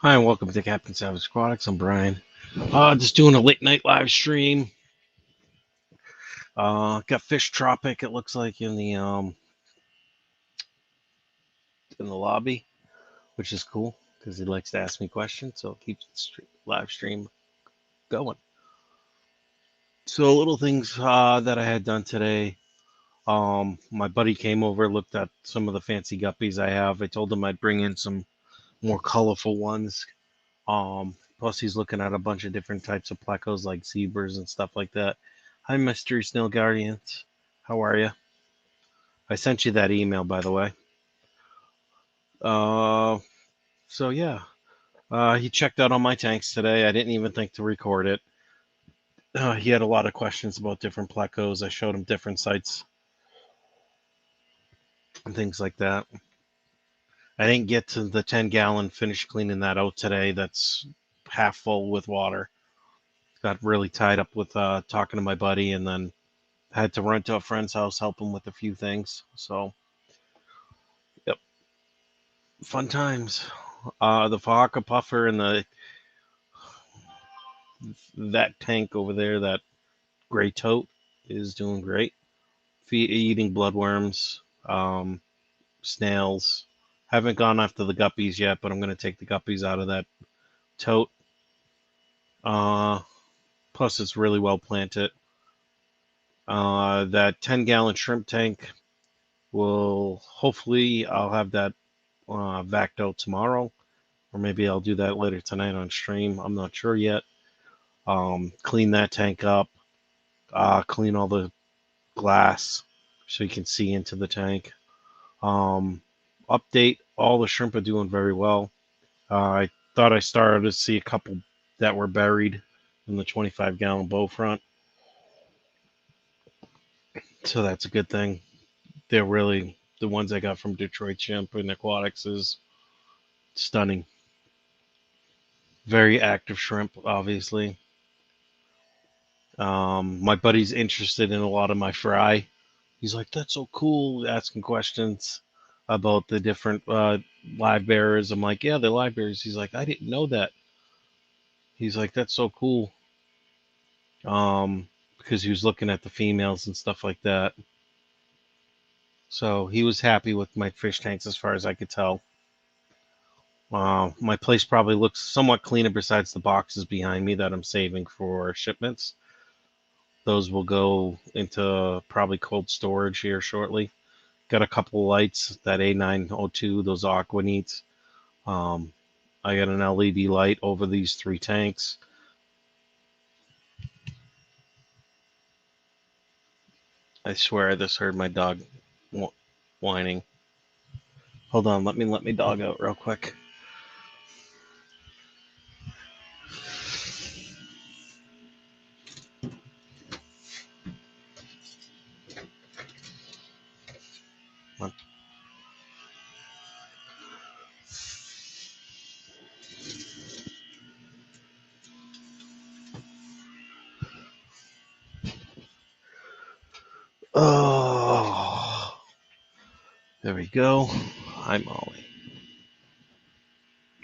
Hi, and welcome to Captain Savage Aquatics. I'm Brian. Just doing a late night live stream. Got Fish Tropic. It looks like in the lobby, which is cool because he likes to ask me questions, so it keeps the live stream going. So little things that I had done today. My buddy came over, looked at some of the fancy guppies I have. I told him I'd bring in some more colorful ones. Plus he's looking at a bunch of different types of plecos like zebras and stuff like that. Hi, Mystery Snail Guardians. How are you? I sent you that email, by the way. Uh, so yeah, he checked out on my tanks today. I didn't even think to record it. He had a lot of questions about different plecos. I showed him different sites and things like that. I didn't get to the 10-gallon, finish cleaning that out today. That's half full with water. Got really tied up with talking to my buddy, and then had to run to a friend's house, help him with a few things. So, yep, fun times. The Fahaka puffer and that tank over there, that gray tote, is doing great. Eating bloodworms, snails. Haven't gone after the guppies yet, but I'm going to take the guppies out of that tote. Uh, Plus, it's really well planted. That 10-gallon shrimp tank will hopefully I'll have that vacked out tomorrow, or maybe I'll do that later tonight on stream. I'm not sure yet. Clean that tank up, clean all the glass so you can see into the tank. Um, Update, all the shrimp are doing very well. I thought I started to see a couple that were buried in the 25-gallon bow front, so that's a good thing. They're really the ones I got from Detroit Shrimp and Aquatics is stunning. Very active shrimp, obviously. My buddy's interested in a lot of my fry. He's like, "That's so cool," asking questions about the different live bearers. I'm like, "Yeah, they're live bearers." He's like, "I didn't know that." He's like, "That's so cool." Because he was looking at the females and stuff like that. So he was happy with my fish tanks as far as I could tell. My place probably looks somewhat cleaner besides the boxes behind me that I'm saving for shipments. Those will go into probably cold storage here shortly. Got a couple lights, that A902, those aqua neats. Um, I got an LED light over these three tanks. I swear I just heard my dog whining. Hold on, let me dog out real quick. Oh, there we go. Hi, Molly.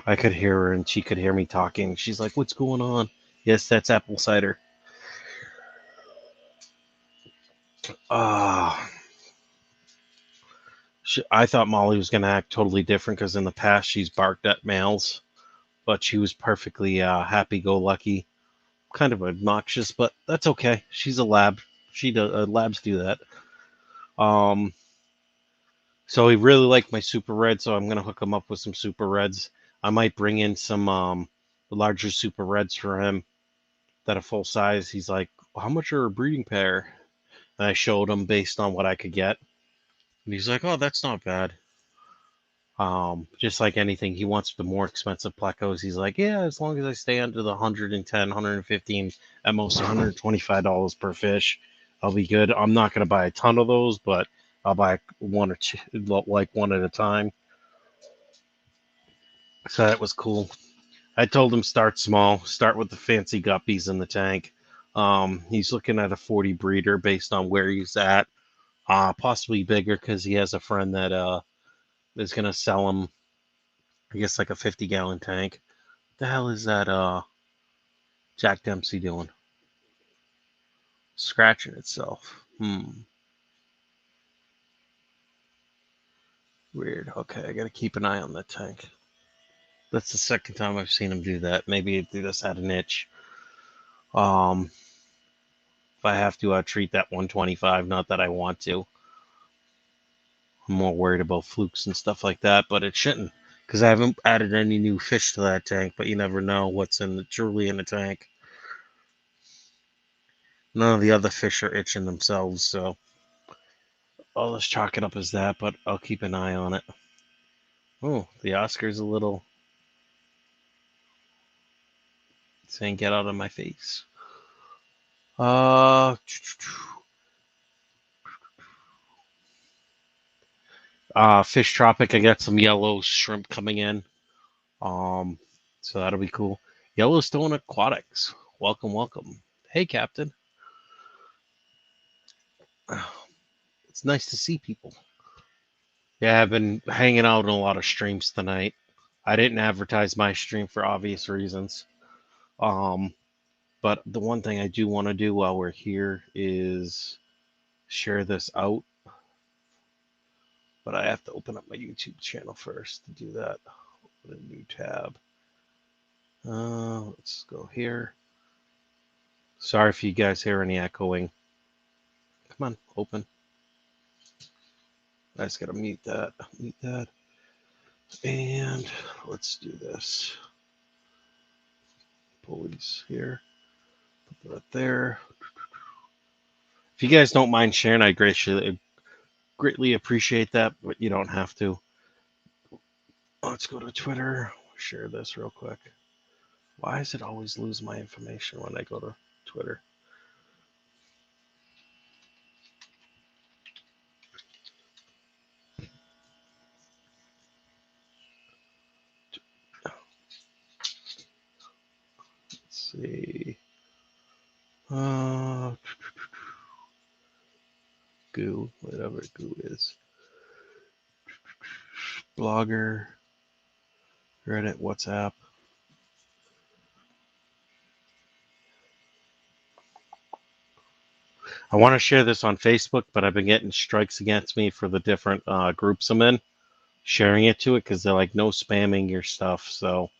I could hear her and she could hear me talking. She's like, "What's going on?" Yes, that's apple cider. Ah, I thought Molly was going to act totally different because in the past she's barked at males, but she was perfectly happy-go-lucky, kind of obnoxious, but that's okay. She's a lab. Labs do that. Um, so he really liked my super red, so I'm gonna hook him up with some super reds. I might bring in some larger super reds for him that are full size. He's like, "How much are a breeding pair?" And I showed him based on what I could get, and he's like, "Oh, that's not bad." Just like anything, he wants the more expensive plecos. He's like, "Yeah, as long as I stay under the 110, 115, at most $125 per fish, I'll be good." I'm not gonna buy a ton of those, but I'll buy one or two, like one at a time. So that was cool. I told him start small, start with the fancy guppies in the tank. He's looking at a 40 breeder based on where he's at, possibly bigger because he has a friend that is gonna sell him, I guess, like a 50-gallon tank. The hell is that Jack Dempsey doing? Scratching itself. Weird. Okay, I gotta keep an eye on that tank. That's the second time I've seen him do that. Maybe they just had an itch. If I have to treat that 125, not that I want to. I'm more worried about flukes and stuff like that, but it shouldn't, because I haven't added any new fish to that tank. But you never know what's truly in the tank. None of the other fish are itching themselves, so I'll just chalk it up as that. But I'll keep an eye on it. Oh, the Oscar's a little saying, "Get out of my face." Uh, Fish Tropic. I got some yellow shrimp coming in. So that'll be cool. Yellowstone Aquatics. Welcome, welcome. Hey, Captain. It's nice to see people. Yeah, I've been hanging out in a lot of streams tonight. I didn't advertise my stream for obvious reasons. Um, but the one thing I do want to do while we're here is share this out. But I have to open up my YouTube channel first to do that. Open a new tab. Let's go here. Sorry if you guys hear any echoing. Come on, open. I just gotta mute that. Mute that. And let's do this. Pulleys here. Put that there. If you guys don't mind sharing, I greatly appreciate that, but you don't have to. Let's go to Twitter. Share this real quick. Why does it always lose my information when I go to Twitter? Let's see. Goo, whatever Goo is. Blogger, Reddit, WhatsApp. I want to share this on Facebook, but I've been getting strikes against me for the different groups I'm in, sharing it to it, because they're like, no spamming your stuff. So,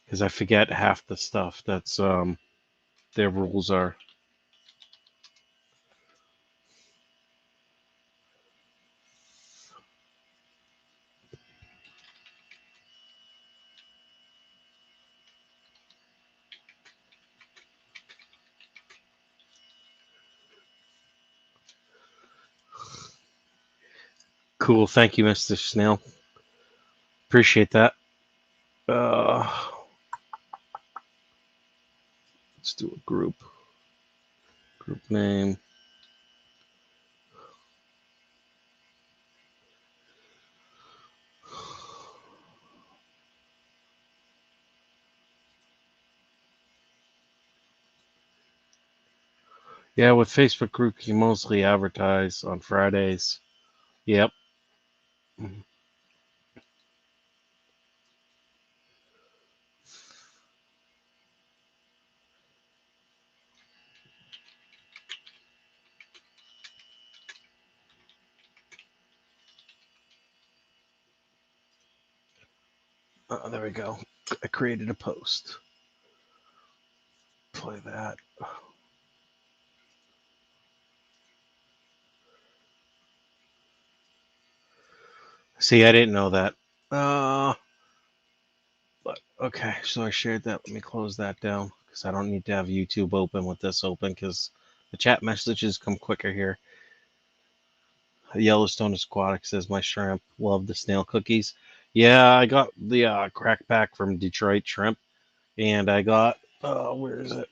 because I forget half the stuff that's their rules are. Cool. Thank you, Mr. Snail. Appreciate that. Let's do a group. Group name. Yeah, with Facebook group, you mostly advertise on Fridays. Yep. There we go. I created a post. Play that. See, I didn't know that. But okay, so I shared that. Let me close that down because I don't need to have YouTube open with this open because the chat messages come quicker here. Yellowstone Aquatics says my shrimp love the snail cookies. Yeah, I got the crack pack from Detroit Shrimp, and I got where is it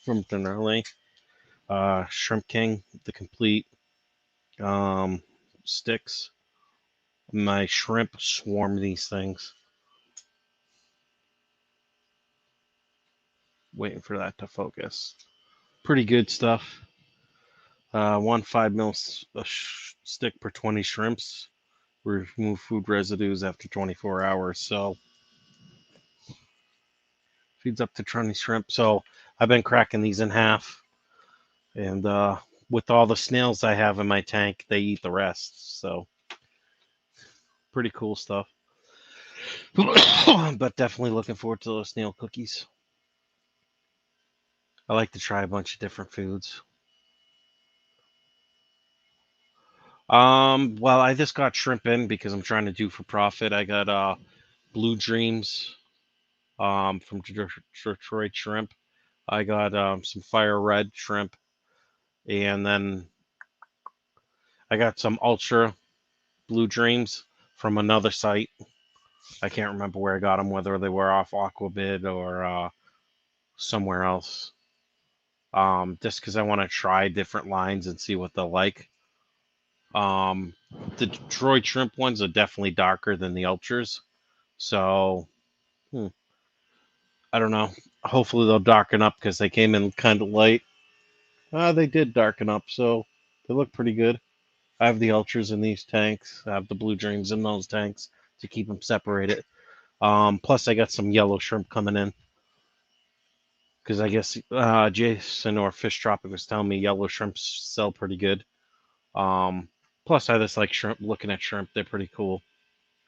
from Denali? Shrimp King, the complete sticks. My shrimp swarm these things. Waiting for that to focus. Pretty good stuff. 1 5 mil stick per 20 shrimps. Remove food residues after 24 hours. So feeds up to 20 shrimp. So I've been cracking these in half, and with all the snails I have in my tank, they eat the rest. So pretty cool stuff. But definitely looking forward to those snail cookies. I like to try a bunch of different foods. Well, I just got shrimp in because I'm trying to do for profit. I got Blue Dreams from Detroit Shrimp. I got some Fire Red shrimp, and then I got some Ultra Blue Dreams from another site. I can't remember where I got them, whether they were off Aquabid or somewhere else. Just because I want to try different lines and see what they'll like. The Detroit Shrimp ones are definitely darker than the Ultras, so I don't know. Hopefully they'll darken up because they came in kind of light. They did darken up, so they look pretty good. I have the Ultras in these tanks. I have the Blue Dreams in those tanks to keep them separated. Plus, I got some yellow shrimp coming in because I guess Jason or Fish Tropic was telling me yellow shrimps sell pretty good. Plus, I just like shrimp. Looking at shrimp, they're pretty cool.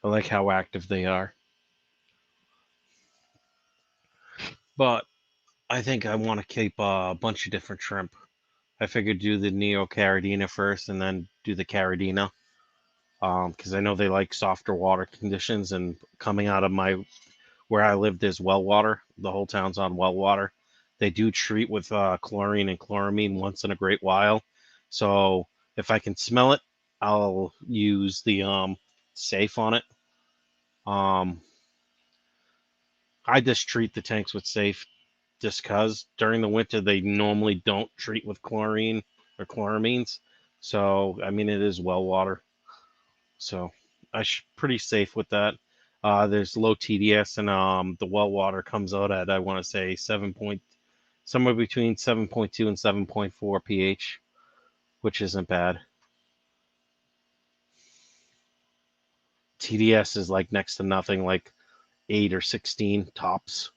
I like how active they are. But I think I want to keep a bunch of different shrimp. I figured do the Neo Caridina first and then do the Caridina. Because I know they like softer water conditions, and coming out of where I live, there's well water. The whole town's on well water. They do treat with chlorine and chloramine once in a great while. So if I can smell it, I'll use the safe on it. I just treat the tanks with safe just because during the winter they normally don't treat with chlorine or chloramines. So I mean it is well water. So I pretty safe with that. There's low TDS, and the well water comes out at I want to say somewhere between 7.2 and 7.4 pH, which isn't bad. TDS is like next to nothing, like 8 or 16 tops.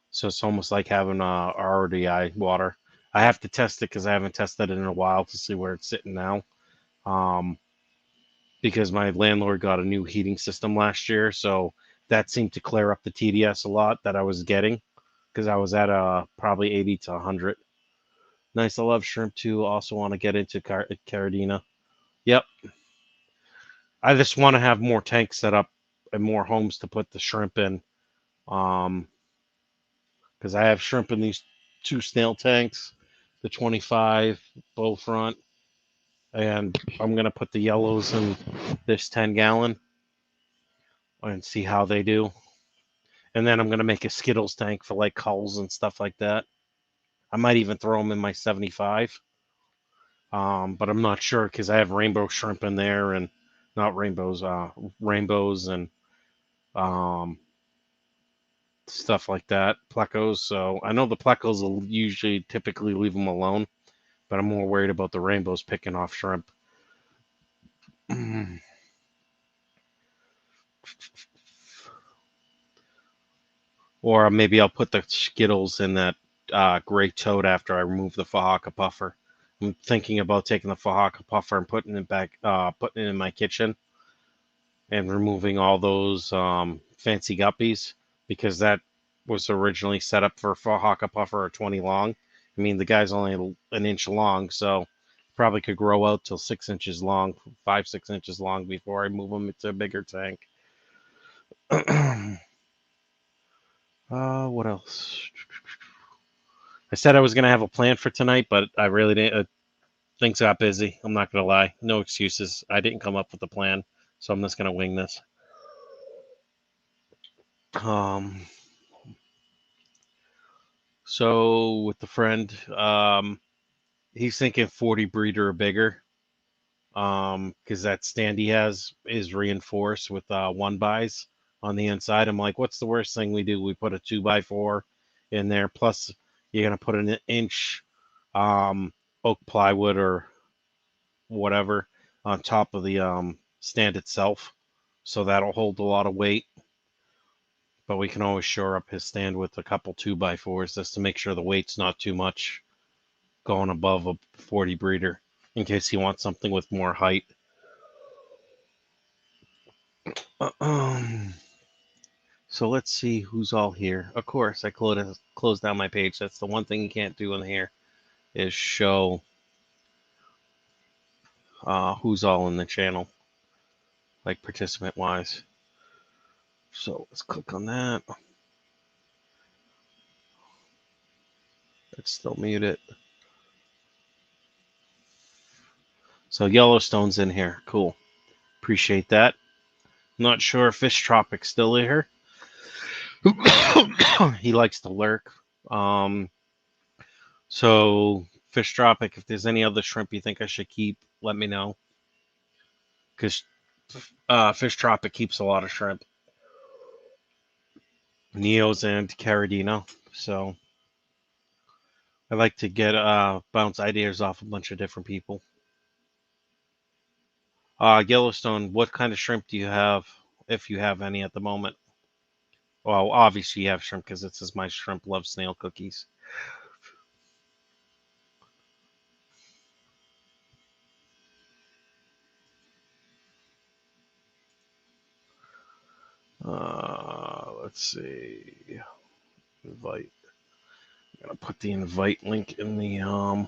So it's almost like having RODI water. I have to test it because I haven't tested it in a while to see where it's sitting now. Because my landlord got a new heating system last year, so that seemed to clear up the TDS a lot that I was getting because I was at probably 80 to 100. Nice. I love shrimp too. Also want to get into Caridina. Yep. I just want to have more tanks set up and more homes to put the shrimp in. Because I have shrimp in these two snail tanks, the 25 bow front, and I'm gonna put the yellows in this 10-gallon and see how they do. And then I'm gonna make a Skittles tank for like culls and stuff like that. I might even throw them in my 75. But I'm not sure because I have rainbow shrimp in there and not rainbows, rainbows and um, stuff like that, plecos. So I know the plecos will usually typically leave them alone, but I'm more worried about the rainbows picking off shrimp. Or maybe I'll put the Skittles in that gray toad after I remove the Fahaka puffer. I'm thinking about taking the Fahaka puffer and putting it back, putting it in my kitchen and removing all those fancy guppies because that was originally set up for Fahaka puffer or 20 long. I mean, the guy's only an inch long, so probably could grow out till 6 inches long, 5-6 inches long before I move them into a bigger tank. What else? I said I was going to have a plan for tonight, but I really didn't. Things got busy. I'm not going to lie. No excuses. I didn't come up with a plan, so I'm just going to wing this. So with the friend, he's thinking 40 breeder or bigger. Because that stand he has is reinforced with 1x on the inside. I'm like, what's the worst thing we do? We put a 2x4 in there. Plus, you're gonna put an inch oak plywood or whatever on top of the stand itself, so that'll hold a lot of weight. But we can always shore up his stand with a couple 2x4s just to make sure the weight's not too much going above a 40 breeder in case he wants something with more height. So let's see who's all here. Of course, I closed down my page. That's the one thing you can't do in here is show who's all in the channel, like participant-wise. So let's click on that. It's still muted. So Yellowstone's in here. Cool. Appreciate that. Not sure if Fish Tropic's still here. He likes to lurk. So Fish Tropic, if there's any other shrimp you think I should keep, let me know. Because Fish Tropic keeps a lot of shrimp. Neos and Caridina. So I like to get bounce ideas off a bunch of different people. Yellowstone, what kind of shrimp do you have, if you have any at the moment? Well, obviously you have shrimp because it says my shrimp loves snail cookies. Let's see. Invite. I'm gonna put the invite link in the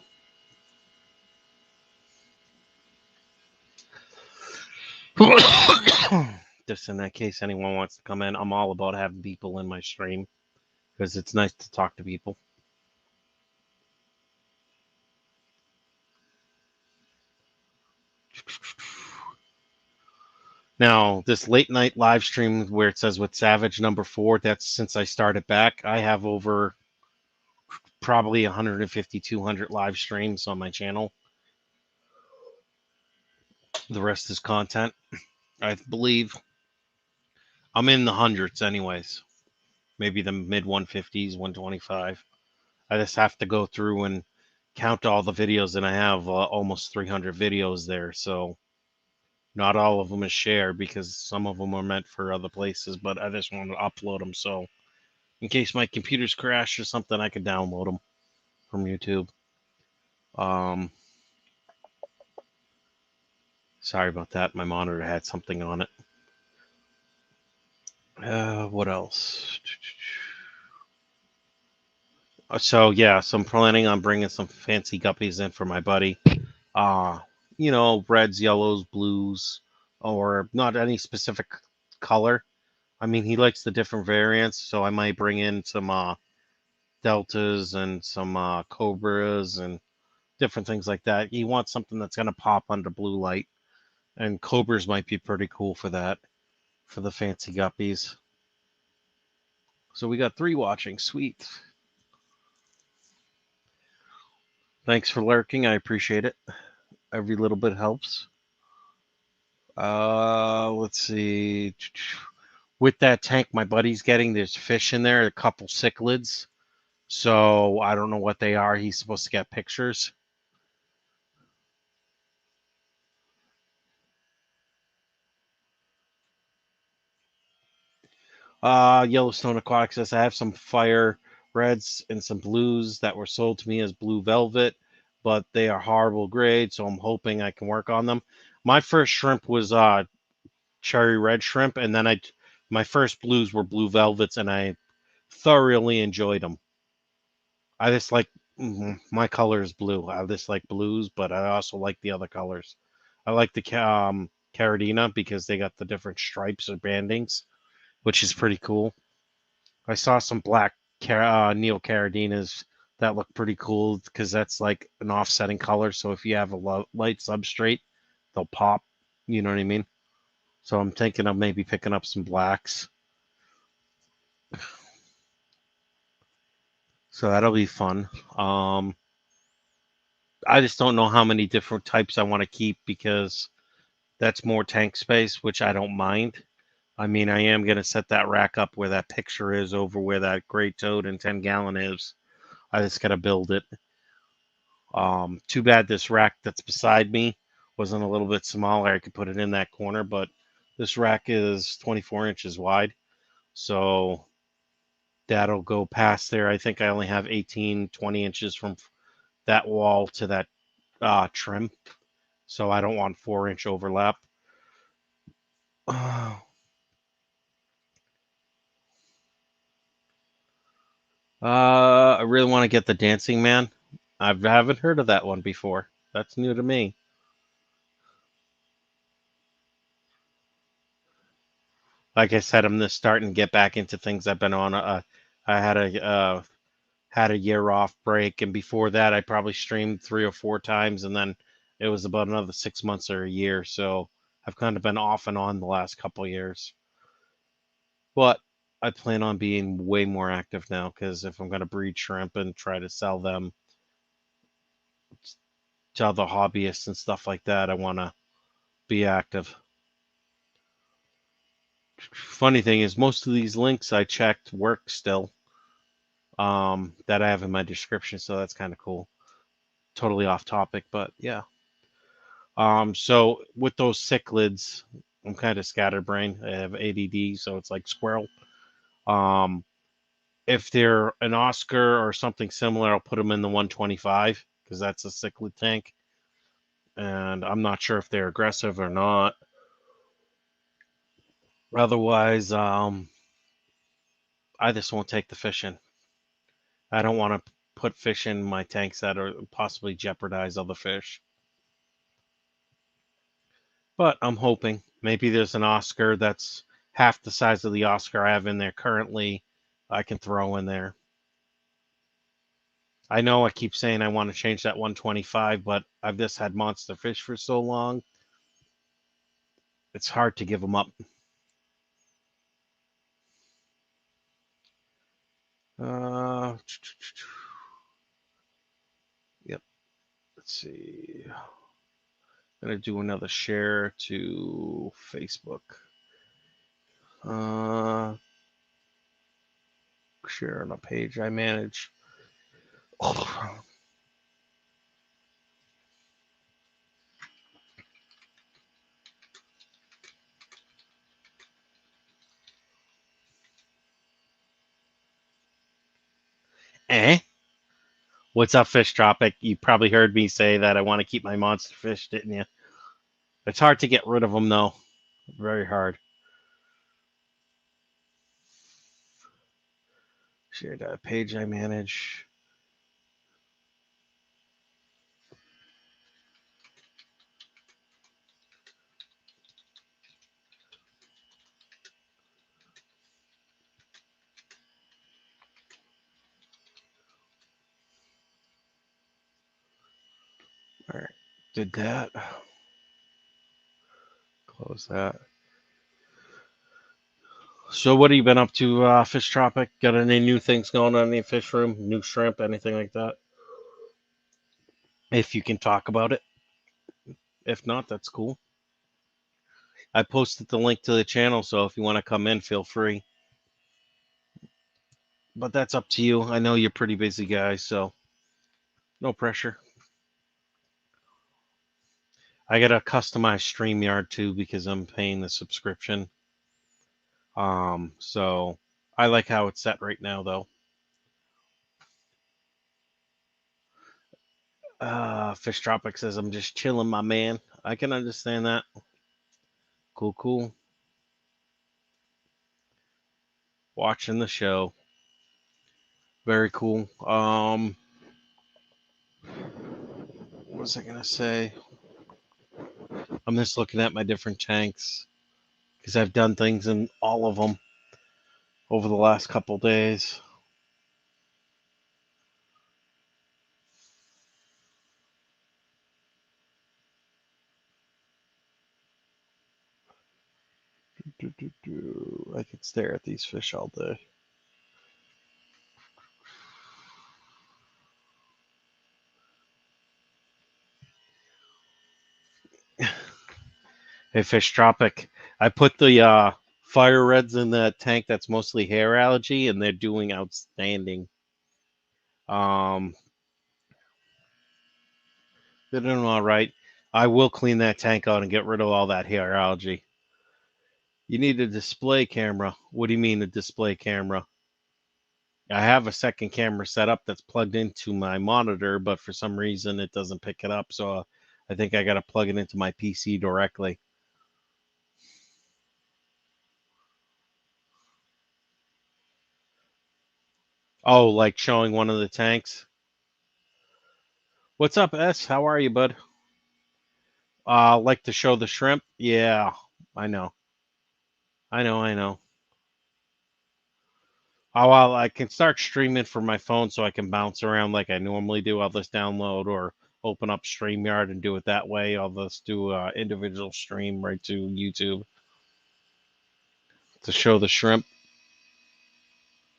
just in that case anyone wants to come in. I'm all about having people in my stream because it's nice to talk to people. Now, this late night live stream where it says with Savage #4, that's since I started back. I have over probably 150, 200 live streams on my channel. The rest is content. I believe I'm in the hundreds anyways. Maybe the mid 150s, 125. I just have to go through and count all the videos, and I have almost 300 videos there. So not all of them is shared because some of them are meant for other places, but I just want to upload them. So in case my computer's crashed or something, I can download them from YouTube. Sorry about that. My monitor had something on it. What else? So yeah, so I'm planning on bringing some fancy guppies in for my buddy. You know, reds, yellows, blues, or not any specific color. I mean, he likes the different variants, so I might bring in some deltas and some cobras and different things like that. He wants something that's going to pop under blue light, and cobras might be pretty cool for that, for the fancy guppies. So we got 3 watching. Sweet. Thanks for lurking. I appreciate it. Every little bit helps. Let's see. With that tank my buddy's getting, there's fish in there, a couple cichlids. So I don't know what they are. He's supposed to get pictures. Yellowstone Aquatics says I have some fire reds and some blues that were sold to me as blue velvet, but they are horrible grade, so I'm hoping I can work on them. My first shrimp was cherry red shrimp, and then my first blues were blue velvets, and I thoroughly enjoyed them. I just like my color is blue. I just like blues, but I also like the other colors. I like the Caridina because they got the different stripes or bandings, which is pretty cool. I saw some black Neo Caridinas that look pretty cool because that's like an offsetting color. So if you have a light substrate, they'll pop. You know what I mean? So I'm thinking of maybe picking up some blacks. So that'll be fun. I just don't know how many different types I want to keep because that's more tank space, which I don't mind. I mean, I am going to set that rack up where that picture is over where that gray toad and 10-gallon is. I just got to build it. Too bad this rack that's beside me wasn't a little bit smaller. I could put it in that corner, but this rack is 24 inches wide. So that'll go past there. I think I only have 18, 20 inches from that wall to that trim, so I don't want 4-inch overlap. I really want to get the Dancing Man. I haven't heard of that one before. That's new to me. Like I said, I'm just starting to get back into things I've been on. I had a year off break, and before that, I probably streamed 3 or 4 times, and then it was about another 6 months or a year. So I've kind of been off and on the last couple of years. But I plan on being way more active now because if I'm going to breed shrimp and try to sell them to other hobbyists and stuff like that, I want to be active. Funny thing is, most of these links I checked work still, that I have in my description, so that's kind of cool. Totally off topic, but yeah. So with those cichlids, I'm kind of scatterbrained. I have ADD, so it's like squirrel. Um, if they're an Oscar or something similar, I'll put them in the 125 because that's a cichlid tank. And I'm not sure if they're aggressive or not. Otherwise, I just won't take the fish in. I don't want to put fish in my tanks that are possibly jeopardize other fish. But I'm hoping maybe there's an Oscar that's half the size of the Oscar I have in there currently. I can throw in there. I know I keep saying I want to change that 125, but I've just had monster fish for so long. It's hard to give them up. Yep. Let's see. I'm going to do another share to Facebook. Share on a page I manage. Oh. What's up, Fish Tropic? You probably heard me say that I want to keep my monster fish, didn't you? It's hard to get rid of them, though. Very hard. Share that page I manage. All right, did that. Close that. So, what have you been up to, Fish Tropic? Got any new things going on in the fish room? New shrimp, anything like that? If you can talk about it. If not, that's cool. I posted the link to the channel, so if you want to come in, feel free. But that's up to you. I know you're pretty busy guys, so no pressure. I got a customized StreamYard too because I'm paying the subscription. So I like how it's set right now, though. Fish Tropic says I'm just chilling, my man. I can understand that. Cool, cool. Watching the show. Very cool. What was I gonna say? I'm just looking at my different tanks because I've done things in all of them over the last couple days. I could stare at these fish all day. Hey, Fish Tropic. I put the fire reds in the tank that's mostly hair algae, and they're doing outstanding. They're doing all right. I will clean that tank out and get rid of all that hair algae. You need a display camera. What do you mean a display camera? I have a second camera set up that's plugged into my monitor, but for some reason it doesn't pick it up. So I think I got to plug it into my PC directly. Oh, like showing one of the tanks. What's up, S? How are you, bud? Like to show the shrimp? Yeah, I know. I know. Oh, well, I can start streaming from my phone so I can bounce around like I normally do. I'll just download or open up StreamYard and do it that way. I'll just do individual stream right to YouTube to show the shrimp.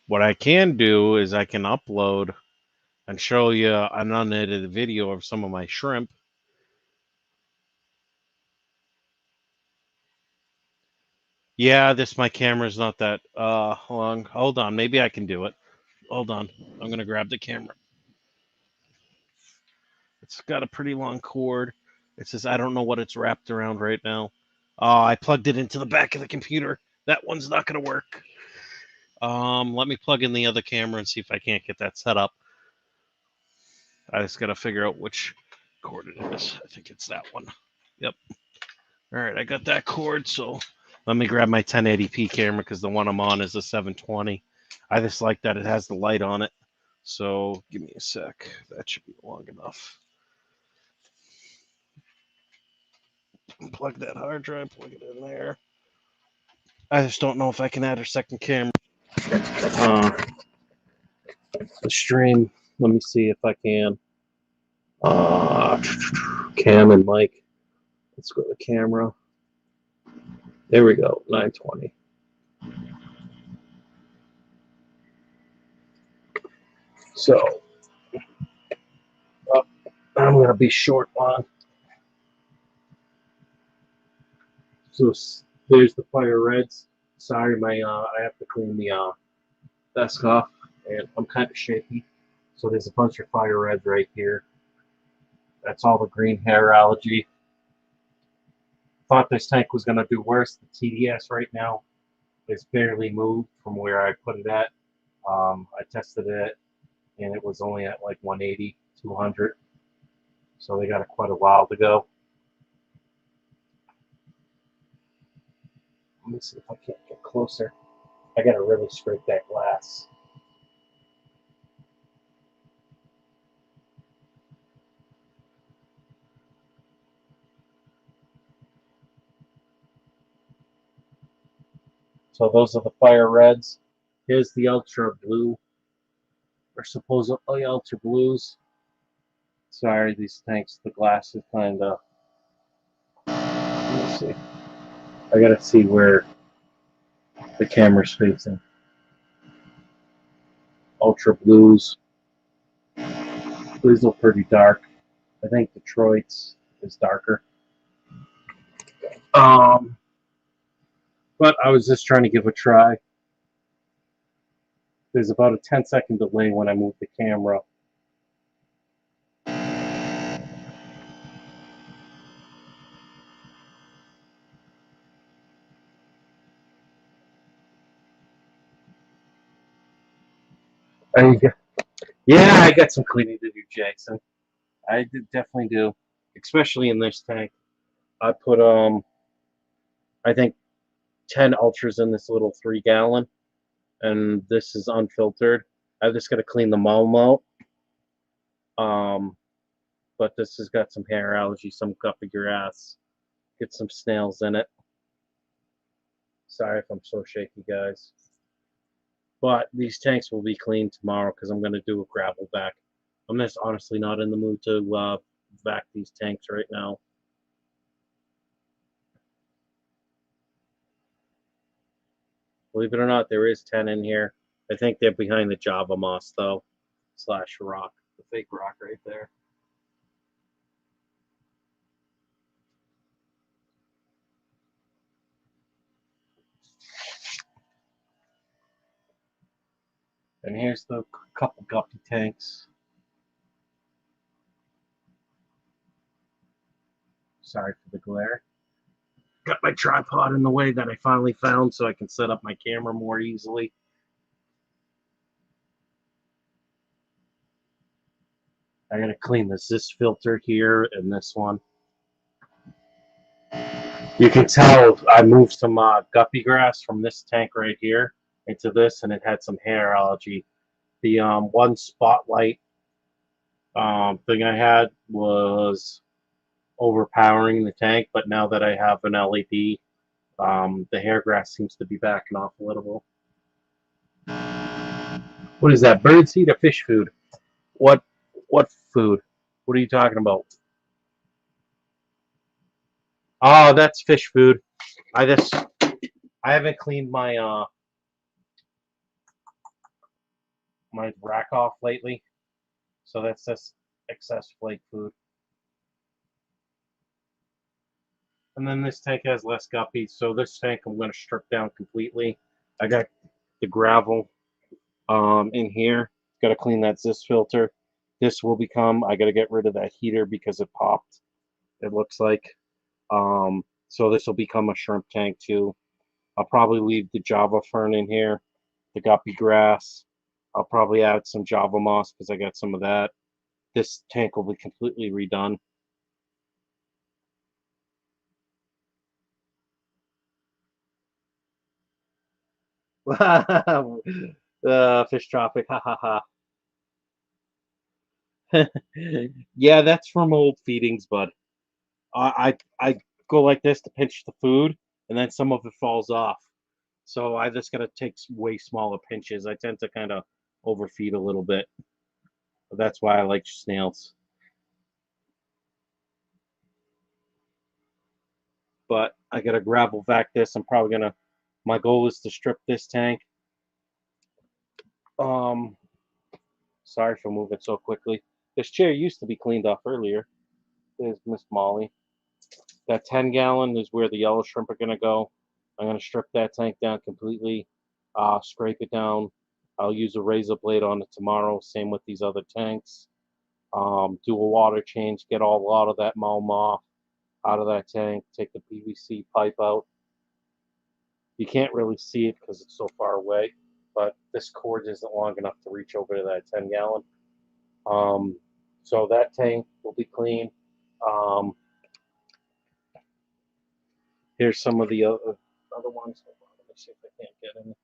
What I can do is I can upload and show you an unedited video of some of my shrimp. Yeah, my camera's not that long. Hold on, maybe I can do it. Hold on. I'm gonna grab the camera. It's got a pretty long cord. It says I don't know what it's wrapped around right now. Oh, I plugged it into the back of the computer. That one's not gonna work. Let me plug in the other camera and see if I can't get that set up. I just gotta figure out which cord it is. I think it's that one. Yep. All right, I got that cord. So let me grab my 1080p camera because the one I'm on is a 720. I just like that it has the light on it. So give me a sec. That should be long enough. Plug that hard drive, plug it in there. I just don't know if I can add a second camera. The stream. Let me see if I can. Cam and mic. Let's go to camera. There we go. 920. So I'm gonna be short on. So there's the fire reds. Sorry, I have to clean the desk off, and I'm kind of shaky. So there's a bunch of fire reds right here. That's all the green hair algae. Thought this tank was gonna do worse. The TDS right now is barely moved from where I put it at. I tested it, and it was only at like 180, 200. So they got quite a while to go. Let me see if I can't get closer. I gotta really scrape that glass. So those are the fire reds. Here's the ultra blue, or supposedly ultra blues. Sorry, these tanks, the glass is kind of. Let me see. I gotta see where the camera's facing. Ultra blues. These look pretty dark. I think Detroit's is darker. But I was just trying to give a try. There's about a 10-second delay when I move the camera. Yeah, I got some cleaning to do, Jackson. I definitely do, especially in this tank. I put I think 10 ultras in this little 3-gallon, and this is unfiltered. I just got to clean the mulm out. But this has got some hair algae, some guppy grass, get some snails in it. Sorry if I'm so shaky, guys. But these tanks will be cleaned tomorrow because I'm going to do a gravel vac. I'm just honestly not in the mood to vac these tanks right now. Believe it or not, there is 10 in here. I think they're behind the Java moss, though, / rock, the fake rock right there. And here's the couple guppy tanks. Sorry for the glare. Got my tripod in the way that I finally found so I can set up my camera more easily. I gotta clean this filter here and this one. You can tell I moved some guppy grass from this tank right here into this, and it had some hair algae. The one spotlight thing I had was overpowering the tank, but now that I have an LED, the hair grass seems to be backing off a little bit. What is that? Bird seed or fish food? What food? What are you talking about? Oh, that's fish food. I haven't cleaned my my rack off lately, so that's just excess flake food. And then this tank has less guppies, so this tank I'm going to strip down completely. I got the gravel in here. Got to clean that Zis filter. This will become, I got to get rid of that heater because it popped, it looks like. So this will become a shrimp tank too. I'll probably leave the Java fern in here, the guppy grass. I'll probably add some Java moss because I got some of that. This tank will be completely redone. Fish tropic, ha ha ha. Yeah, that's from old feedings, bud. I go like this to pinch the food, and then some of it falls off. So I just gotta take way smaller pinches. I tend to kind of overfeed a little bit. But that's why I like snails. But I gotta gravel vac this. I'm probably gonna. My goal is to strip this tank. Um, Sorry for moving so quickly. This chair used to be cleaned off earlier. There's Miss Molly. That 10-gallon is where the yellow shrimp are going to go. I'm going to strip that tank down completely, scrape it down. I'll use a razor blade on it tomorrow. Same with these other tanks. Do a water change, get a lot of that moth out of that tank, take the PVC pipe out. You can't really see it because it's so far away, but this cord isn't long enough to reach over to that 10-gallon. So that tank will be clean. Um, Here's some of the other ones. Hold on, let me see if I can't get in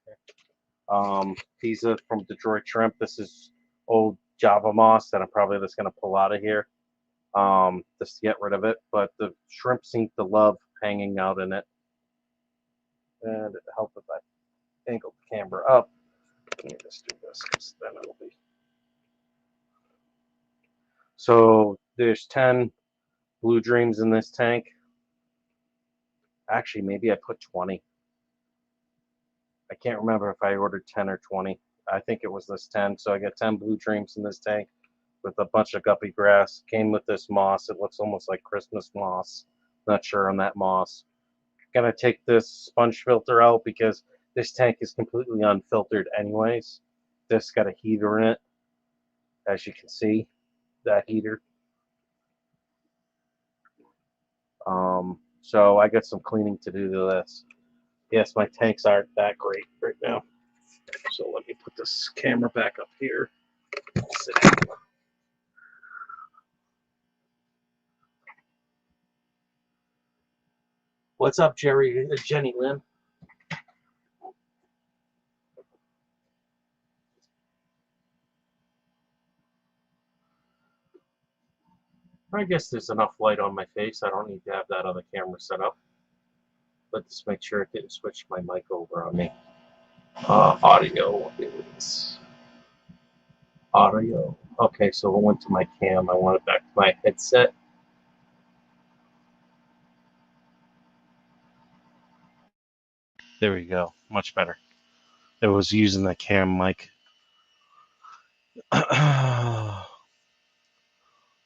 here. These are from Detroit Shrimp. This is old Java moss that I'm probably just going to pull out of here just to get rid of it. But the shrimp seem to love hanging out in it. And it helps if I angle the camera up. Let me just do this because then it'll be. So there's 10 blue dreams in this tank. Actually, maybe I put 20. I can't remember if I ordered 10 or 20. I think it was this 10. So I got 10 blue dreams in this tank with a bunch of guppy grass. Came with this moss. It looks almost like Christmas moss. Not sure on that moss. Gonna take this sponge filter out because this tank is completely unfiltered anyways. This got a heater in it, as you can see, that heater. So I got some cleaning to do to this. Yes, my tanks aren't that great right now. So let me put this camera back up here. What's up, Jenny Lynn? I guess there's enough light on my face. I don't need to have that other camera set up. Let's make sure it didn't switch my mic over on me. Audio is audio. Okay, so it went to my cam. I want it back to my headset. There we go. Much better. It was using the cam mic.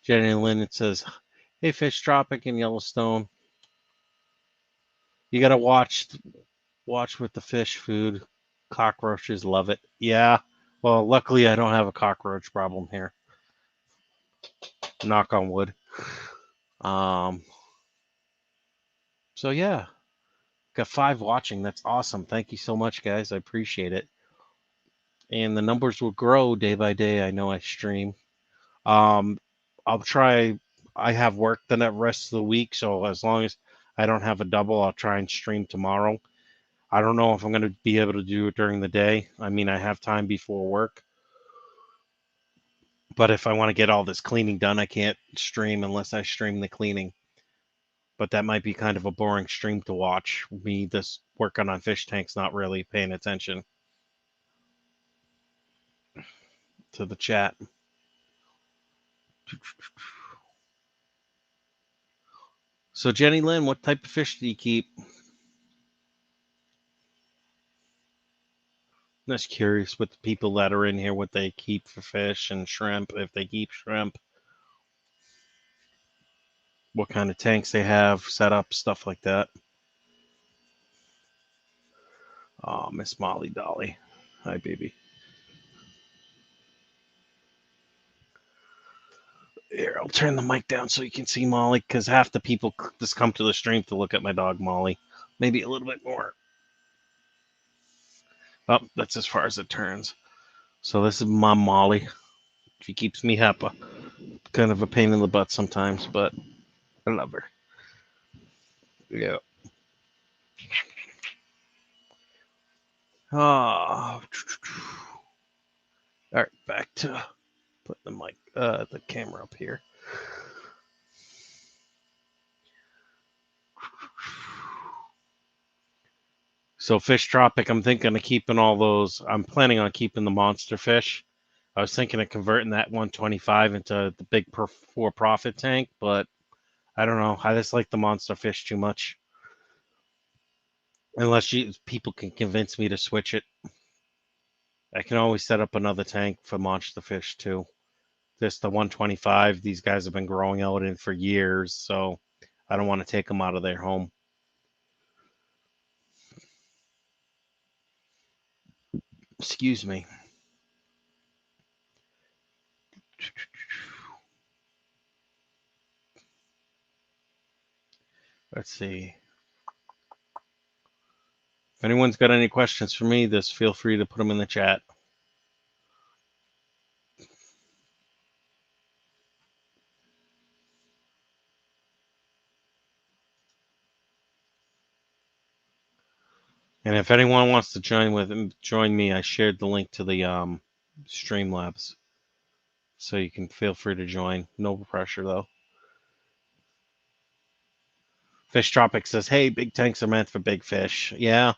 Jenny Lynn, it says, "Hey, Fish Tropic in Yellowstone. You gotta watch with the fish food. Cockroaches love it. Yeah. Well, luckily I don't have a cockroach problem here. Knock on wood. So yeah, got 5 watching. That's awesome. Thank you so much, guys. I appreciate it. And the numbers will grow day by day. I know I stream. I'll try. I have work the rest of the week, so as long as I don't have a double, I'll try and stream tomorrow. I don't know if I'm going to be able to do it during the day. I mean, I have time before work, but if I want to get all this cleaning done, I can't stream unless I stream the cleaning. But that might be kind of a boring stream to watch. Me just working on fish tanks, not really paying attention to the chat. So Jenny Lynn, what type of fish do you keep? I'm just curious with the people that are in here, what they keep for fish and shrimp, if they keep shrimp, what kind of tanks they have set up, stuff like that. Oh, Miss Molly Dolly. Hi, baby. Here, I'll turn the mic down so you can see Molly, because half the people just come to the stream to look at my dog, Molly. Maybe a little bit more. Oh, that's as far as it turns. So this is Mom Molly. She keeps me happy. Kind of a pain in the butt sometimes, but I love her. Yeah. Oh. All right, back to put the mic, the camera up here. So Fish Tropic, I'm thinking of keeping all those. I'm planning on keeping the monster fish. I was thinking of converting that 125 into the big for-profit tank, but I don't know. I just like the monster fish too much. Unless people can convince me to switch it. I can always set up another tank for monster fish too. Just the 125, these guys have been growing out in for years, so I don't want to take them out of their home. Excuse me. Let's see. If anyone's got any questions for me, just feel free to put them in the chat. And if anyone wants to join me, I shared the link to the Streamlabs, so you can feel free to join. No pressure though. Fish Tropic says, "Hey, big tanks are meant for big fish." Yeah,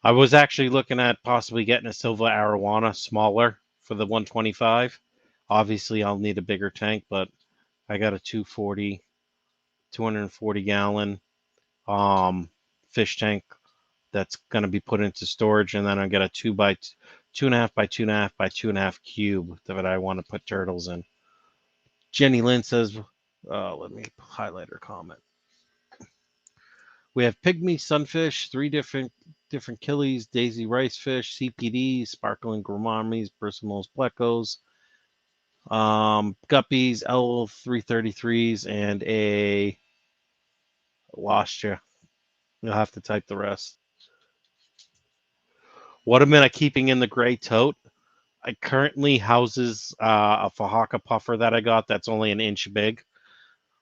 I was actually looking at possibly getting a silver arowana smaller for the 125. Obviously, I'll need a bigger tank, but I got a 240 gallon fish tank that's going to be put into storage, and then I got a 2.5 by 2.5 by 2.5 cube that I want to put turtles in. Jenny Lynn says, let me highlight her comment. We have pygmy sunfish, 3 different killies, daisy rice fish, CPD, sparkling gouramis, Brismos plecos, guppies, L333s, and a lost you. You'll have to type the rest. What am I keeping in the gray tote? I currently houses a Fahaka puffer that I got that's only an inch big.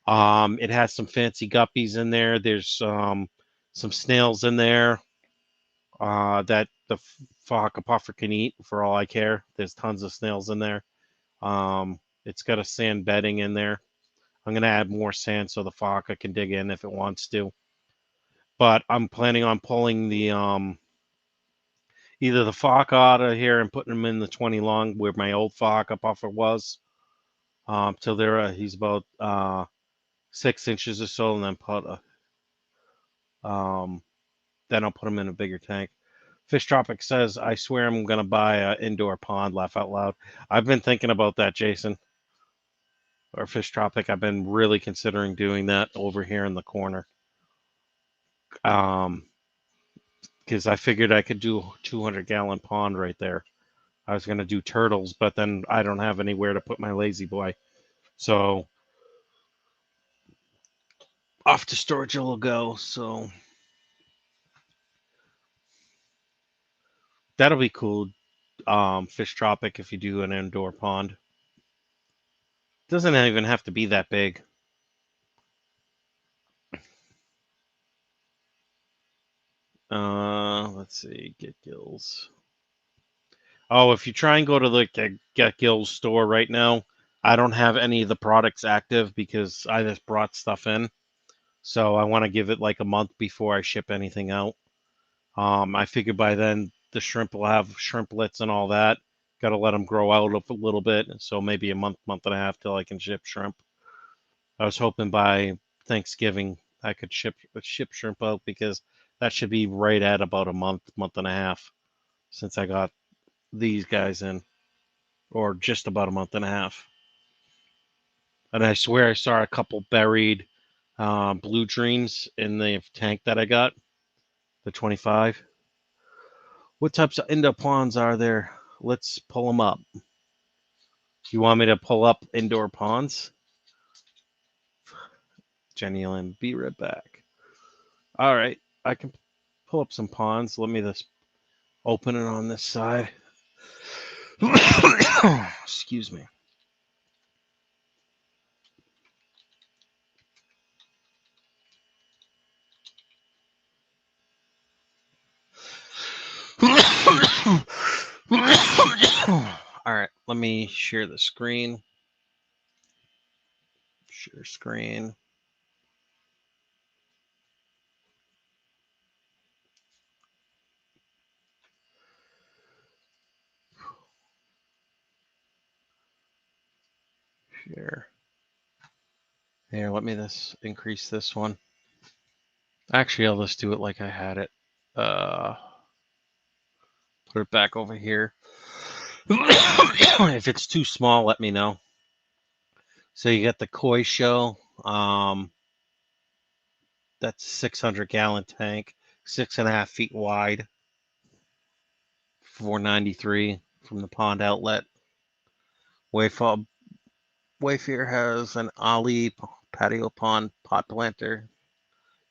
It has some fancy guppies in there. There's some snails in there that the Fahaka puffer can eat for all I care. There's tons of snails in there. It's got a sand bedding in there. I'm going to add more sand so the Fahaka can dig in if it wants to. But I'm planning on pulling the either the Fahaka out of here and putting him in the 20 long where my old Fahaka puffer was. Till there, he's about 6 inches or so, and then then I'll put him in a bigger tank. Fish Tropic says, "I swear I'm gonna buy an indoor pond." Laugh out loud. I've been thinking about that, Jason, or Fish Tropic. I've been really considering doing that over here in the corner. Because I figured I could do a 200-gallon pond right there. I was gonna do turtles, but then I don't have anywhere to put my lazy boy, so off to storage it'll go. So that'll be cool. Fish Tropic if you do an indoor pond. Doesn't even have to be that big. Let's see, get gills. Oh, if you try and go to the Get Gills store right now, I don't have any of the products active because I just brought stuff in. So I want to give it like a month before I ship anything out. I figure by then the shrimp will have shrimplets and all that. Got to let them grow out a little bit. So maybe a month, month and a half till I can ship shrimp. I was hoping by Thanksgiving I could ship shrimp out because that should be right at about a month, month and a half since I got these guys in, or just about a month and a half. And I swear I saw a couple buried blue dreams in the tank that I got, the 25. What types of indoor ponds are there? Let's pull them up. You want me to pull up indoor ponds? Jenny Lynn, be right back. All right, I can pull up some ponds. Let me just open it on this side. Excuse me. All right, let me share the screen. Share screen. Share. Here, let me increase this one. Actually, I'll just do it like I had it. Put it back over here. If it's too small, let me know. So you got the koi shell. That's a 600-gallon tank, 6.5 feet wide, $4.93 from the pond outlet. Wayfair has an Ali patio pond pot planter,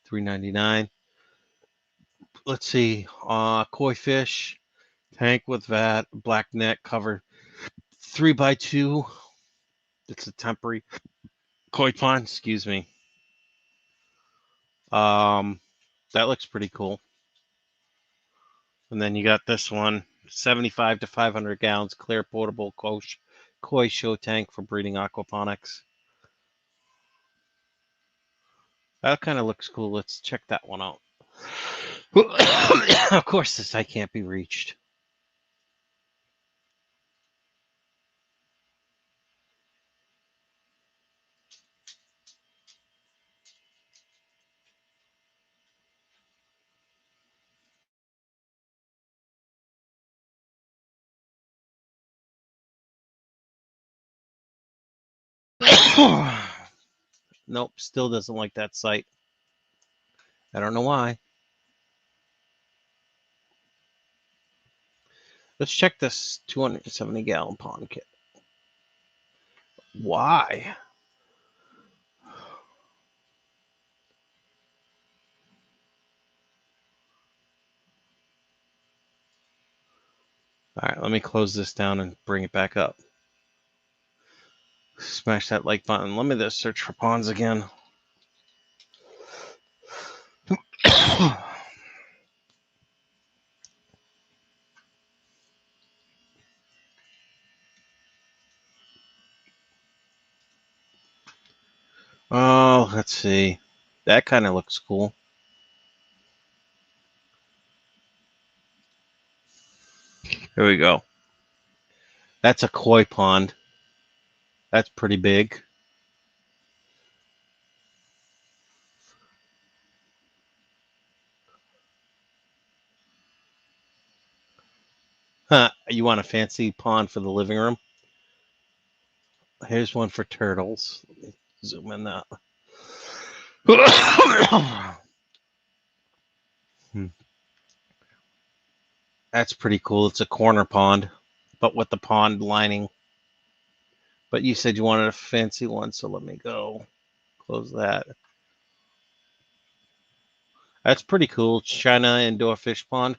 $3.99. Let's see, koi fish tank with vat, black net cover, 3x2. It's a temporary koi pond. Excuse me. That looks pretty cool. And then you got this one, 75 to 500 gallons, clear portable koi show tank for breeding aquaponics. That kind of looks cool. Let's check that one out. Of course, this site can't be reached. Nope, still doesn't like that site. I don't know why. Let's check this 270-gallon pond kit. Why? All right, let me close this down and bring it back up. Smash that like button. Let me just search for ponds again. Oh, let's see. That kind of looks cool. Here we go. That's a koi pond. That's pretty big. Huh, you want a fancy pond for the living room? Here's one for turtles. Let me zoom in that. That's pretty cool. It's a corner pond, but with the pond lining. But you said you wanted a fancy one, so let me go close that. That's pretty cool. China indoor fish pond.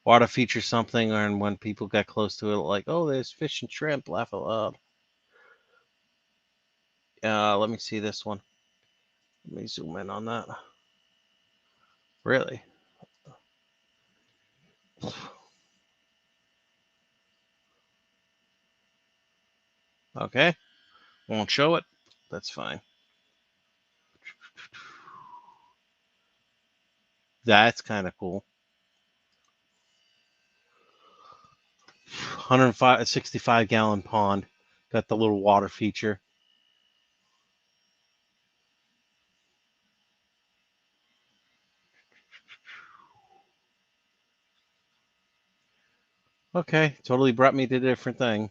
Ought to feature something, and when people get close to it, like, oh, there's fish and shrimp, laugh out loud. Let me see this one. Let me zoom in on that. Really? Okay. Won't show it. That's fine. That's kind of cool. 165-gallon pond. Got the little water feature. Okay, totally brought me to a different thing.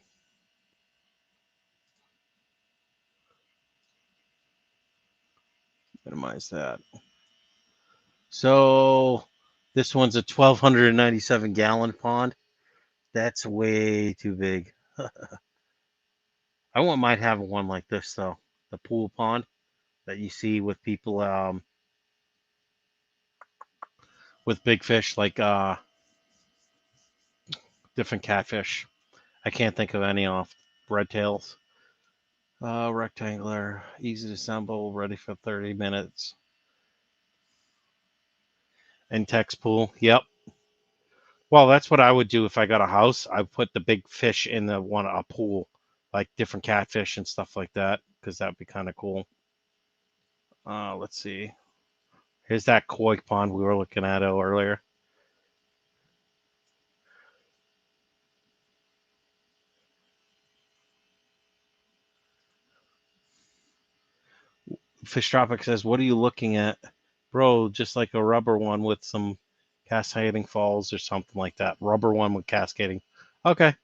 Minimize that. So this one's a 1,297-gallon pond. That's way too big. I wouldn't mind having one like this though. The pool pond that you see with people with big fish like different catfish. I can't think of any off red tails. Rectangular, easy to assemble, ready for 30 minutes. Intex pool. Yep. Well, that's what I would do if I got a house. I would put the big fish in the one a pool, like different catfish and stuff like that, because that'd be kind of cool. Let's see. Here's that koi pond we were looking at earlier. Fish Tropic says, "What are you looking at, bro? Just like a rubber one with some cascading falls or something like that. Rubber one with cascading. Okay,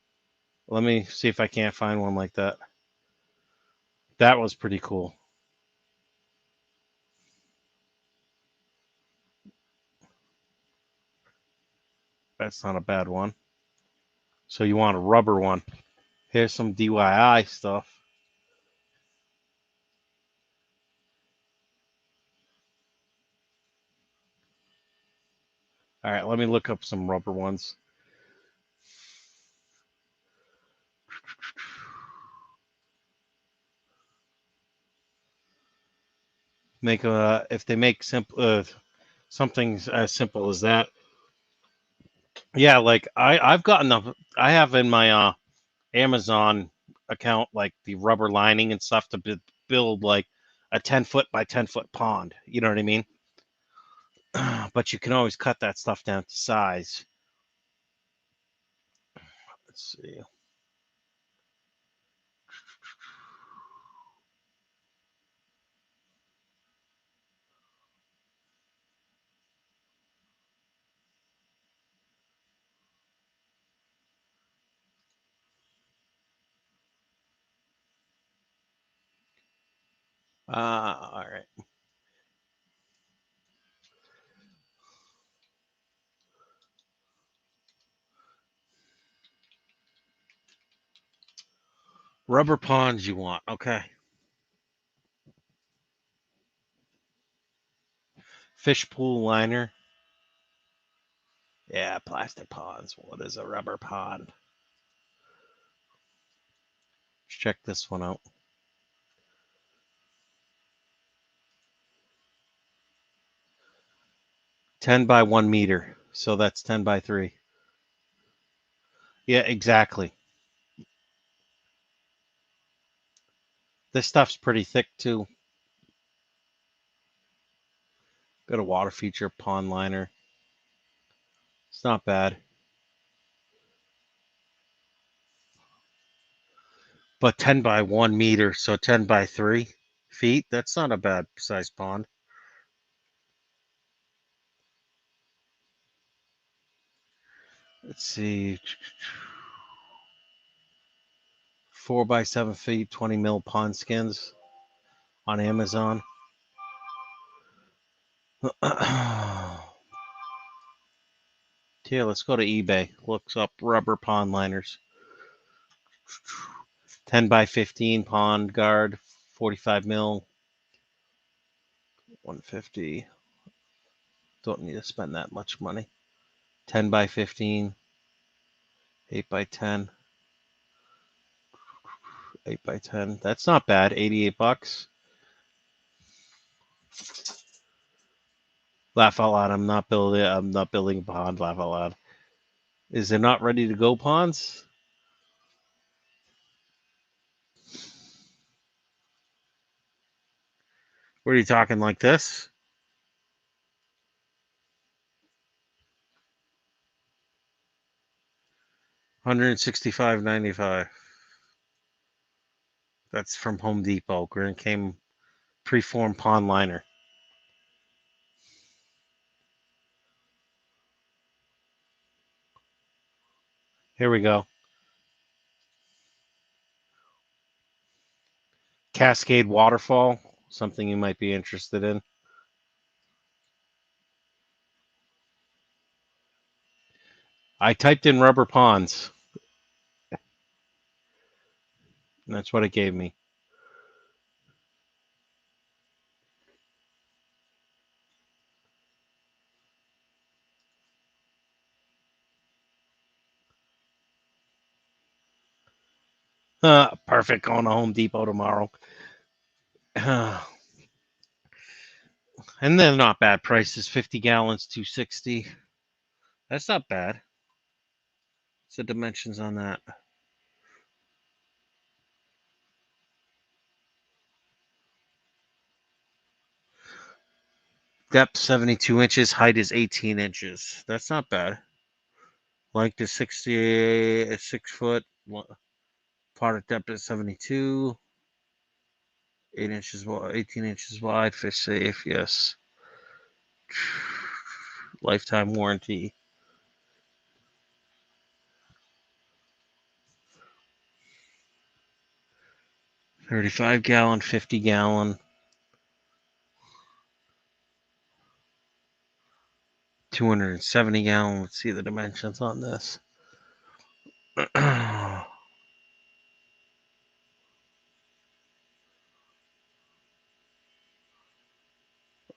let me see if I can't find one like that. That was pretty cool. That's not a bad one. So you want a rubber one? Here's some DIY stuff. All right, let me look up some rubber ones. Make a if they make simple something as simple as that. Yeah, like I've gotten I have in my Amazon account like the rubber lining and stuff to build like a 10-foot by 10-foot pond. You know what I mean? But you can always cut that stuff down to size. Let's see. All right. Rubber ponds you want. Okay. Fish pool liner. Yeah, plastic ponds. What is a rubber pond? Let's check this one out. 10 by 1 meter. So that's 10 by 3. Yeah, exactly. This stuff's pretty thick too. Got a water feature pond liner. It's not bad. But 10 by 1 meter, so 10 by 3 feet, that's not a bad size pond. Let's see. 4 by 7 feet, 20 mil pond skins on Amazon. Here, let's go to eBay. Looks up rubber pond liners. 10 by 15 pond guard, 45 mil, 150. Don't need to spend that much money. 10 by 15, 8 by 10. 8 by 10. That's not bad. 88 bucks. Laugh out loud. I'm not building a pond. Laugh out loud. Is there not ready to go ponds? What are you talking, like this? $165.95. That's from Home Depot. Grand came preformed pond liner. Here we go. Cascade waterfall. Something you might be interested in. I typed in rubber ponds. And that's what it gave me. Perfect. Going to Home Depot tomorrow. And they're not bad prices. 50 gallons, $260. That's not bad. What's the dimensions on that? Depth 72 inches. Height is 18 inches. That's not bad. Length is 6 foot. Product depth is 72. 8 inches wide, 18 inches wide. Fish safe. Yes. Lifetime warranty. 35 gallon, 50 gallon, 270 gallon. Let's see the dimensions on this.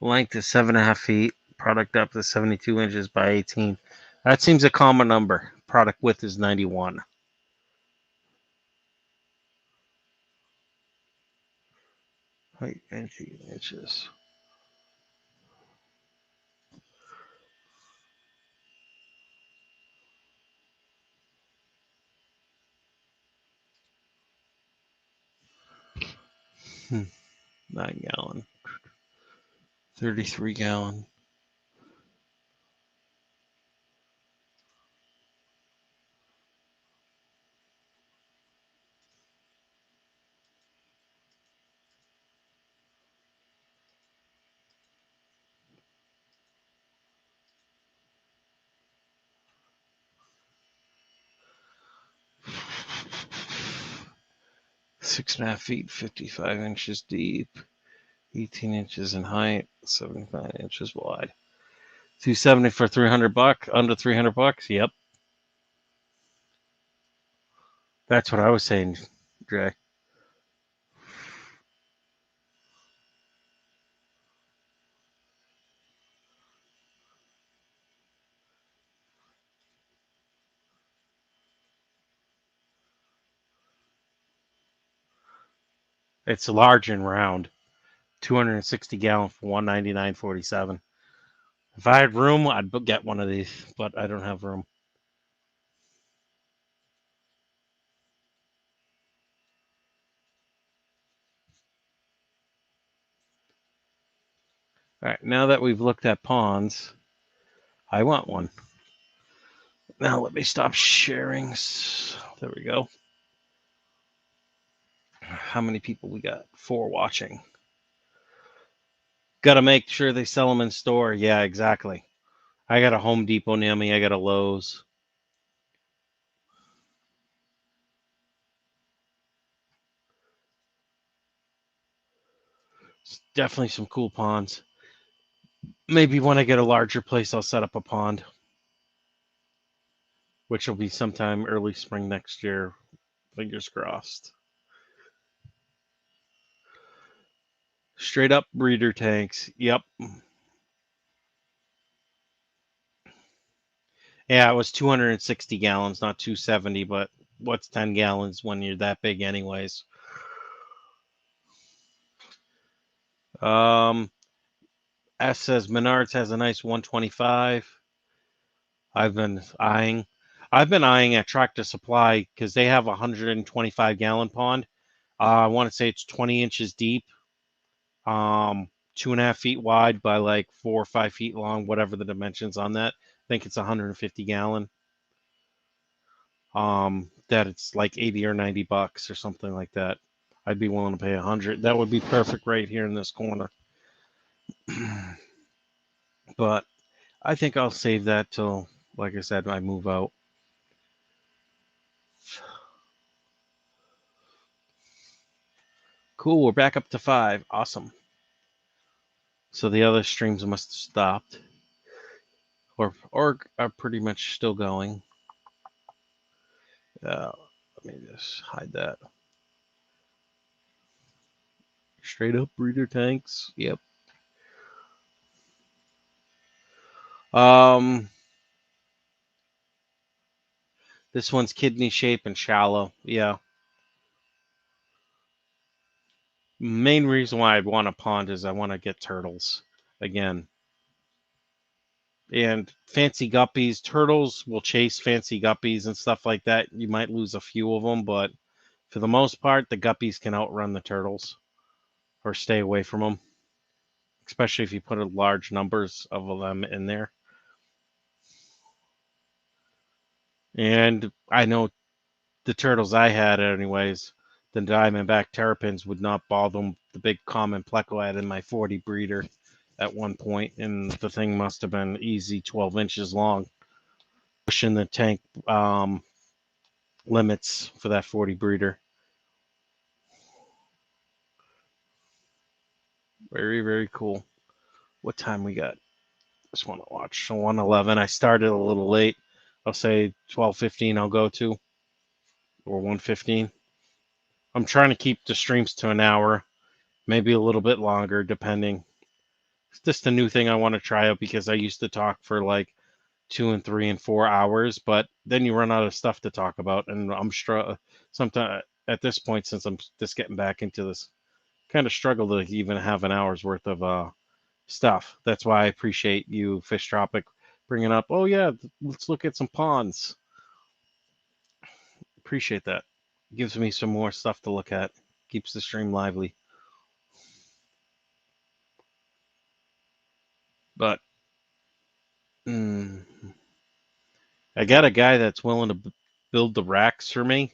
Length is 7.5 feet. Product depth is 72 inches by 18. That seems a common number. Product width is 91. Height 18 inches. Hmm. 9 gallon. 33 gallon. Six and a half feet, 55 inches deep, 18 inches in height, 75 inches wide. 270 for 300 bucks, under 300 bucks. Yep. That's what I was saying, Jay. It's large and round. 260 gallon for 199.47. If I had room, I'd get one of these, but I don't have room. All right, now that we've looked at ponds, I want one. Now let me stop sharing. There we go. How many people we got? 4 watching. Got to make sure they sell them in store. Yeah, exactly. I got a Home Depot near me. I got a Lowe's. It's definitely some cool ponds. Maybe when I get a larger place, I'll set up a pond, which will be sometime early spring next year. Fingers crossed. Straight up breeder tanks. Yep. Yeah, it was 260 gallons, not 270, but what's 10 gallons when you're that big anyways? S says Menards has a nice 125. I've been eyeing at Tractor Supply because they have a 125-gallon pond. I want to say it's 20 inches deep, 2.5 feet wide by like 4 or 5 feet long, whatever the dimensions on that. I think it's 150 gallon. That it's like 80 or 90 bucks or something like that. I'd be willing to pay 100. That would be perfect right here in this corner. But I think I'll save that till, like I said, I move out. Cool, we're back up to 5. Awesome. So the other streams must have stopped. Or are pretty much still going. Let me just hide that. Straight up breeder tanks. Yep. This one's kidney shape and shallow. Yeah. Main reason why I'd want a pond is I want to get turtles again. And fancy guppies. Turtles will chase fancy guppies and stuff like that. You might lose a few of them, but for the most part, the guppies can outrun the turtles or stay away from them, especially if you put large numbers of them in there. And I know the turtles I had anyways, the diamondback terrapins would not bother the big common pleco I had in my 40 breeder at one point, and the thing must have been easy 12 inches long. Pushing the tank limits for that 40 breeder. Very, very cool. What time we got? Just want to watch. So 1:11. I started a little late. I'll say 12:15 I'll go to, or 1:15. I'm trying to keep the streams to an hour, maybe a little bit longer, depending. It's just a new thing I want to try out because I used to talk for like 2 and 3 and 4 hours, but then you run out of stuff to talk about, and I'm sometimes at this point, since I'm just getting back into this, kind of struggle to even have an hour's worth of stuff. That's why I appreciate you, Fish Tropic, bringing up. Oh yeah, let's look at some ponds. Appreciate that. Gives me some more stuff to look at. Keeps the stream lively. But I got a guy that's willing to build the racks for me.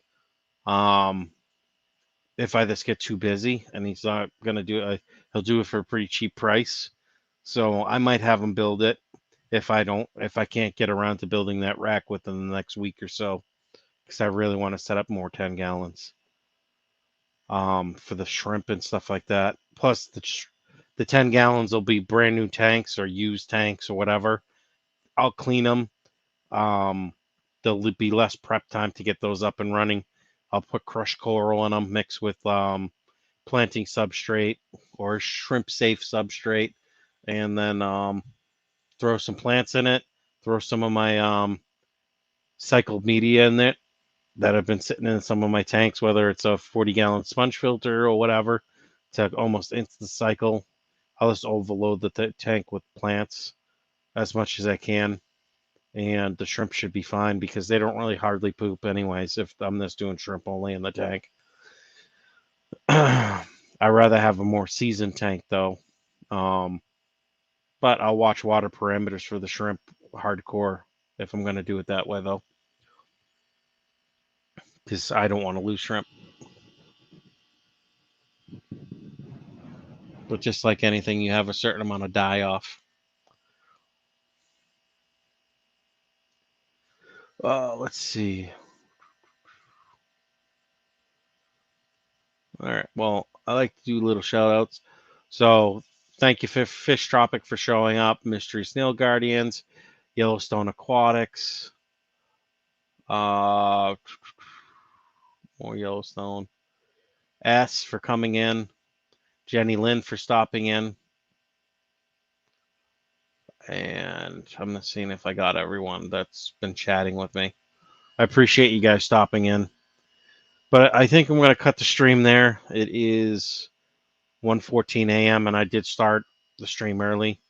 If I just get too busy, and he's not gonna do it, he'll do it for a pretty cheap price. So I might have him build it if I can't get around to building that rack within the next week or so, because I really want to set up more 10 gallons. For the shrimp and stuff like that. Plus the 10 gallons will be brand new tanks or used tanks or whatever. I'll clean them. There'll be less prep time to get those up and running. I'll put crushed coral in them, mixed with planting substrate or shrimp safe substrate, and then throw some plants in it. Throw some of my cycled media in it that have been sitting in some of my tanks, whether it's a 40-gallon sponge filter or whatever, to almost instant cycle. I'll just overload the tank with plants as much as I can, and the shrimp should be fine because they don't really hardly poop anyways if I'm just doing shrimp only in the tank. I'd rather have a more seasoned tank though, but I'll watch water parameters for the shrimp hardcore if I'm going to do it that way though, because I don't want to lose shrimp. But just like anything, you have a certain amount of die off. Let's see. All right. Well, I like to do little shout outs. So thank you, Fish Tropic, for showing up. Mystery Snail Guardians, Yellowstone Aquatics, more Yellowstone. S for coming in. Jenny Lynn for stopping in. And I'm just seeing if I got everyone that's been chatting with me. I appreciate you guys stopping in. But I think I'm going to cut the stream there. It is 1:14 a.m. and I did start the stream early.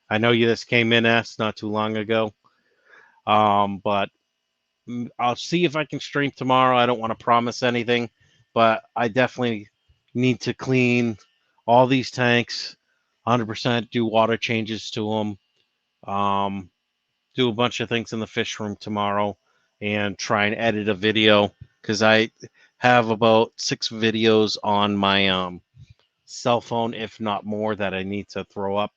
I know you just came in not too long ago, but I'll see if I can stream tomorrow. I don't want to promise anything, but I definitely need to clean all these tanks, 100%, do water changes to them, do a bunch of things in the fish room tomorrow, and try and edit a video because I have about 6 videos on my cell phone, if not more, that I need to throw up.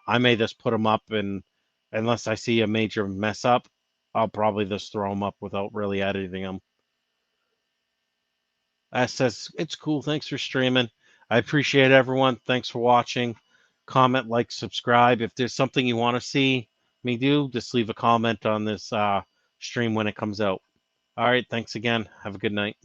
I may just put them up, and unless I see a major mess up, I'll probably just throw them up without really editing them. That says it's cool. Thanks for streaming. I appreciate everyone. Thanks for watching. Comment, like, subscribe. If there's something you want to see me do, just leave a comment on this stream when it comes out. All right. Thanks again. Have a good night.